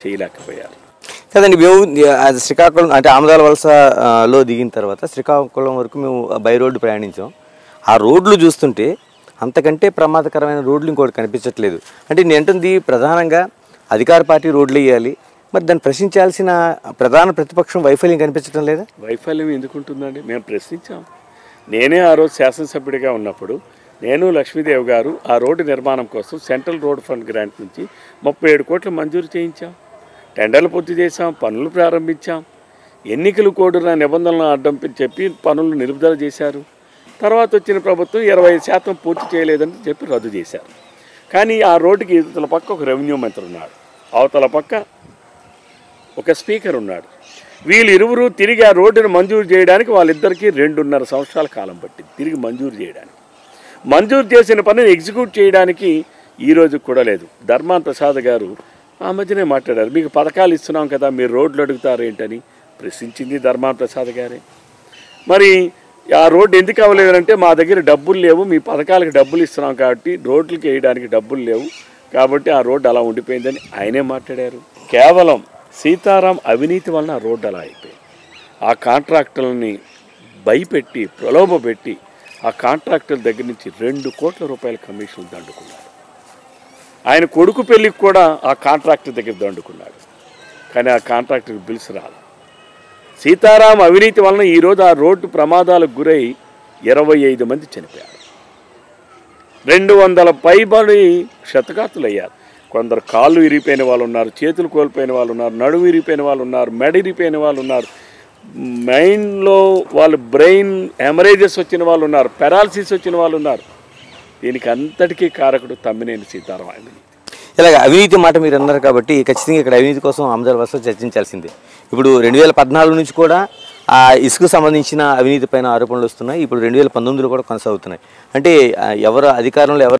చేయలేకపోయారు. కదండి, మేము అది శ్రీకాకుళం అంటే ఆమదాల వలసలో దిగిన తర్వాత శ్రీకాకుళం వరకు మేము బై రోడ్డు ప్రయాణించాం. ఆ రోడ్లు చూస్తుంటే అంతకంటే ప్రమాదకరమైన రోడ్లు ఇంకోటి కనిపించట్లేదు. అంటే నేను అంటుంది ప్రధానంగా అధికార పార్టీ రోడ్లు వేయాలి, మరి దాన్ని ప్రశ్నించాల్సిన ప్రధాన ప్రతిపక్షం వైఫల్యం కనిపించడం లేదా? వైఫల్యం ఎందుకుంటుందండి? మేము ప్రశ్నించాం. నేనే ఆ రోజు శాసనసభ్యుడిగా ఉన్నప్పుడు నేను లక్ష్మీదేవి గారు ఆ రోడ్డు నిర్మాణం కోసం సెంట్రల్ రోడ్ ఫండ్ గ్రాంట్ నుంచి 37 కోట్లు మంజూరు చేయించాం. టెండర్లు పూర్తి చేశాం, పనులు ప్రారంభించాం. ఎన్నికలు కోడ్న నిబంధనలను అడ్డం చెప్పి పనులు నిలుపుదల చేశారు. తర్వాత వచ్చిన ప్రభుత్వం 20% పూర్తి చేయలేదని చెప్పి రద్దు చేశారు. కానీ ఆ రోడ్డుకి ఇవతల పక్క ఒక రెవెన్యూ మంత్రి ఉన్నాడు, అవతల పక్క ఒక స్పీకర్ ఉన్నాడు. వీళ్ళిరువురు తిరిగి ఆ రోడ్డును మంజూరు చేయడానికి వాళ్ళిద్దరికీ 2.5 సంవత్సరాల కాలం పట్టింది తిరిగి మంజూరు చేయడానికి. మంజూరు చేసిన పనిని ఎగ్జిక్యూట్ చేయడానికి ఈరోజు కూడా లేదు. ధర్మాన ప్రసాద్ గారు ఆ మధ్యనే మాట్లాడారు, మీకు పథకాలు ఇస్తున్నాం కదా మీరు రోడ్లు అడుగుతారు ఏంటని ప్రశ్నించింది ధర్మాన ప్రసాద్ గారే. మరి ఆ రోడ్డు ఎందుకు అవ్వలేదంటే మా దగ్గర డబ్బులు లేవు, మీ పథకాలకు డబ్బులు ఇస్తున్నాం కాబట్టి రోడ్లకి వేయడానికి డబ్బులు లేవు కాబట్టి ఆ రోడ్డు అలా ఉండిపోయిందని ఆయనే మాట్లాడారు. కేవలం సీతారాం అవినీతి వలన ఆ రోడ్డు అలా అయిపోయింది. ఆ కాంట్రాక్టర్లని భయపెట్టి ప్రలోభపెట్టి ఆ కాంట్రాక్టర్ దగ్గర నుంచి 2 కోట్ల రూపాయల కమిషన్లు దండుకున్నాడు. ఆయన కొడుకు పెళ్ళికి కూడా ఆ కాంట్రాక్టర్ దగ్గర దండుకున్నాడు. కానీ ఆ కాంట్రాక్టర్కి బిల్స్ రాలి. సీతారాం అవినీతి వలన ఈరోజు ఆ రోడ్డు ప్రమాదాలకు గురై 25 మంది చనిపోయారు. 200 పైబడి క్షతగాతులు అయ్యారు. కొందరు కాళ్ళు విరిగిపోయిన వాళ్ళు ఉన్నారు, చేతులు కోల్పోయిన వాళ్ళు ఉన్నారు, నడుము విరిగిపోయిన వాళ్ళు ఉన్నారు, మెడ విరిగిపోయిన వాళ్ళు ఉన్నారు, మైండ్లో వాళ్ళు బ్రెయిన్ హెమరేజెస్ వచ్చిన వాళ్ళు ఉన్నారు, పెరాలసిస్ వచ్చిన వాళ్ళు ఉన్నారు. దీనికి అంతటికీ కారకుడు తమ్మినేని సీతారాం అవినీతి. ఇలాగ అవినీతి మాట మీరు అన్నారు కాబట్టి ఖచ్చితంగా ఇక్కడ అవినీతి కోసం ఆమదాల వలస చర్చించాల్సిందే. ఇప్పుడు 2014 నుంచి కూడా ఆ ఇసుకు సంబంధించిన అవినీతి పైన ఆరోపణలు వస్తున్నాయి. ఇప్పుడు 2019లో కూడా కొనసాగుతున్నాయి. అంటే ఎవరు అధికారంలో ఎవరు